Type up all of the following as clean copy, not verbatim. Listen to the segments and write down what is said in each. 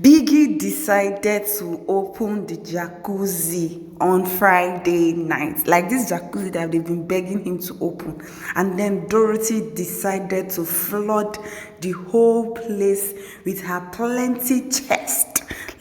Biggie decided to open the jacuzzi on Friday night. Like this jacuzzi that they've been begging him to open. And then Dorothy decided to flood the whole place with her plenty chest.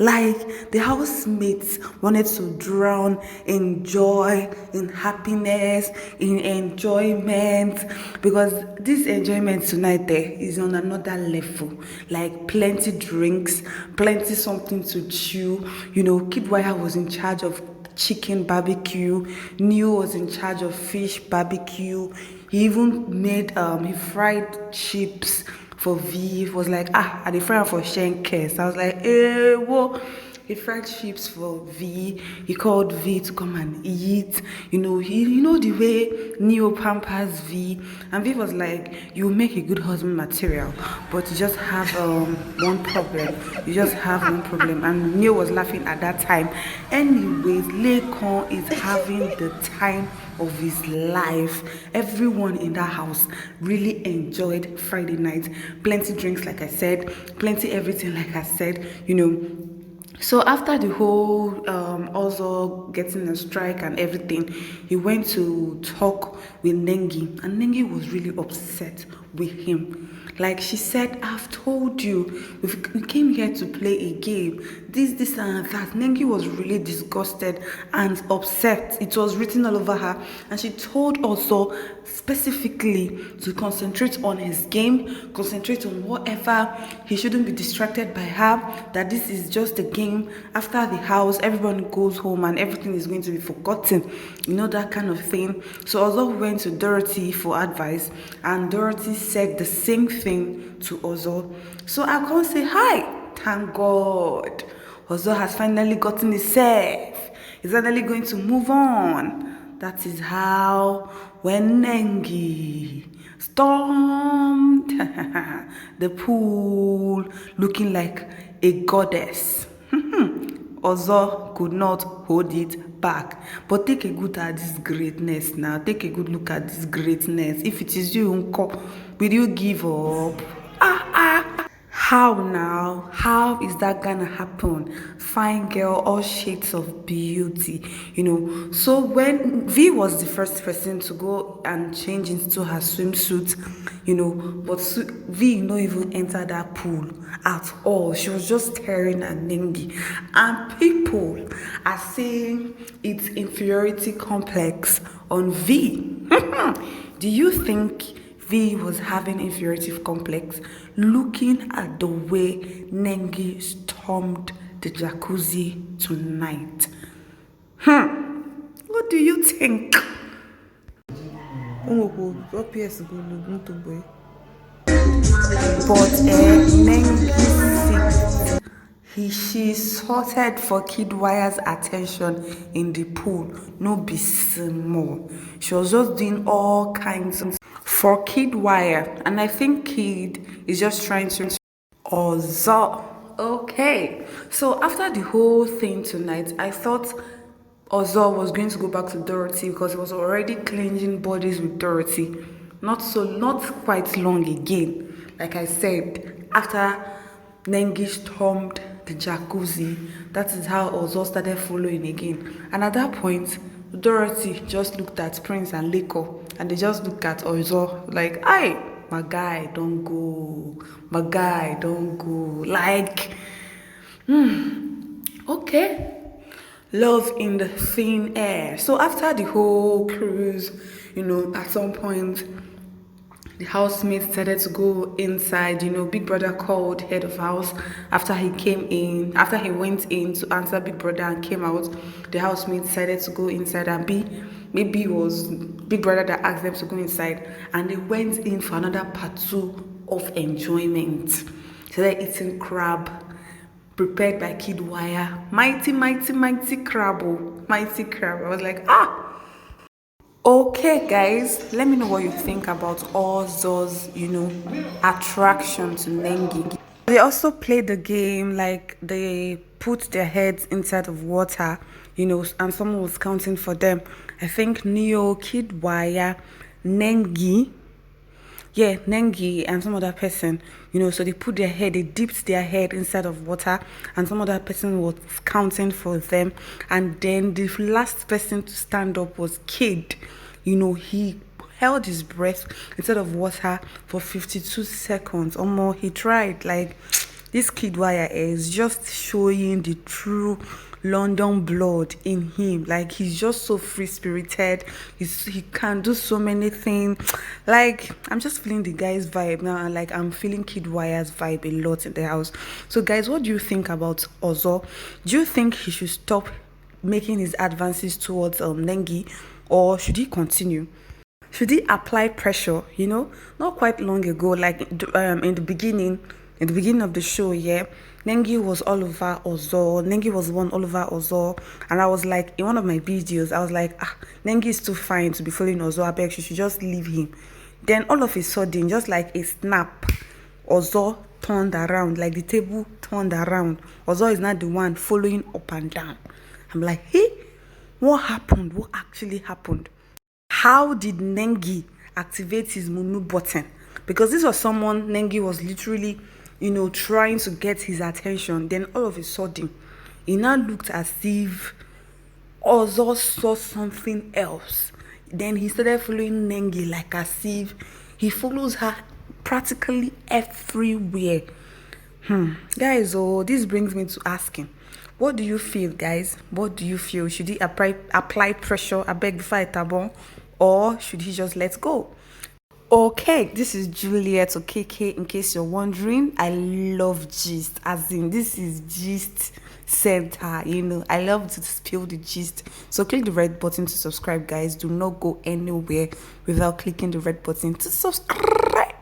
Like the housemates wanted to drown in joy, in happiness, in enjoyment. Because this enjoyment tonight there is on another level. Like plenty drinks, plenty something to chew. Kidwaya was in charge of chicken barbecue. Neo was in charge of fish barbecue. He even made he fried chips for V. It was like, I dey fry am for Shenkes. I was like, whoa. He fried chips for V. He called V to come and eat. The way Neo pampers V. And V was like, you make a good husband material, but you just have one problem. You just have one problem. And Neo was laughing at that time. Anyways, Lekon is having the time of his life. Everyone in that house really enjoyed Friday night. Plenty drinks, like I said, plenty everything, like I said. So after the whole also getting a strike and everything, he went to talk with Nengi, and Nengi was really upset with him. Like she said, I've told you, we came here to play a game. This and that. Nengi was really disgusted and upset. It was written all over her. And she told also specifically to concentrate on his game, concentrate on whatever. He shouldn't be distracted by her, that this is just a game. After the house, everyone goes home and everything is going to be forgotten. That kind of thing. So Ozo went to Dorothy for advice, and Dorothy said the same thing to Ozo. So I can't say hi. Thank God. Ozo has finally gotten himself. He's finally going to move on. That is how when Nengi stormed the pool looking like a goddess. Ozo could not hold it back. But take a good at this greatness now. Take a good look at this greatness. If it is you, Uncle, will you give up? How now? How is that gonna happen? Fine girl, all shades of beauty, So when V was the first person to go and change into her swimsuit, but V not even enter that pool at all. She was just staring at Nengi. And people are saying it's inferiority complex on V. Do you think V was having inferiority complex looking at the way Nengi stormed the jacuzzi tonight? What do you think? But Nengi, she sorted for Kidwaya's attention in the pool. No be small. She was just doing all kinds of for Kidwaya, and I think Kid is just trying to Ozo. Okay, so after the whole thing tonight, I thought Ozo was going to go back to Dorothy because he was already cleansing bodies with Dorothy. Not quite long again. Like I said, after Nengi stormed the jacuzzi, that is how Ozo started following again. And at that point, Dorothy just looked at Prince and Liko, and they just looked at Ozo like, "Aye, my guy, don't go. My guy, don't go." Like, okay. Love in the thin air. So after the whole cruise, at some point, the housemates decided to go inside. Big Brother called head of house after he went in to answer Big Brother and came out. The housemates decided to go inside, and maybe it was Big Brother that asked them to go inside, and they went in for another part 2 of enjoyment. So they're eating crab prepared by Kidwaya. Mighty crab. Mighty crab. I was like, Okay, guys, let me know what you think about all those, attraction to Nengi. They also play the game like they put their heads inside of water, and someone was counting for them. I think Neo, Kidwaya, Nengi. yeah, Nengi and some other person, so they put their head, they dipped their head inside of water, and some other person was counting for them. And then the last person to stand up was Kid. He held his breath inside of water for 52 seconds or more. He tried. Like, this kidwaya is just showing the true London blood in him. Like, he's just so free spirited. He can do so many things. Like, I'm just feeling the guy's vibe now, and like I'm feeling kidwaya's vibe a lot in the house. So guys, what do you think about Ozo? Do you think he should stop making his advances towards Nengi, or should he continue? Should he apply pressure? Not quite long ago, like in the beginning of the show, yeah, Nengi was all over Ozo. Nengi was one all over Ozo, and I was like, in one of my videos, I was like, Nengi is too fine to be following Ozo. I beg, she should just leave him. Then all of a sudden, just like a snap, Ozo turned around, like the table turned around. Ozo is not the one following up and down. I'm like, hey, what happened? What actually happened? How did Nengi activate his Munu button? Because this was someone Nengi was literally, trying to get his attention. Then all of a sudden, he now looked as if Ozo saw something else. Then he started following Nengi like as if he follows her practically everywhere. Guys, this brings me to asking, what do you feel, guys? What do you feel? Should he apply pressure, I beg before I tabon, or should he just let go? Okay, this is Juliet Okeke. In case you're wondering, I love gist. As in, this is gist center. I love to spill the gist. So click the red button to subscribe, guys. Do not go anywhere without clicking the red button to subscribe.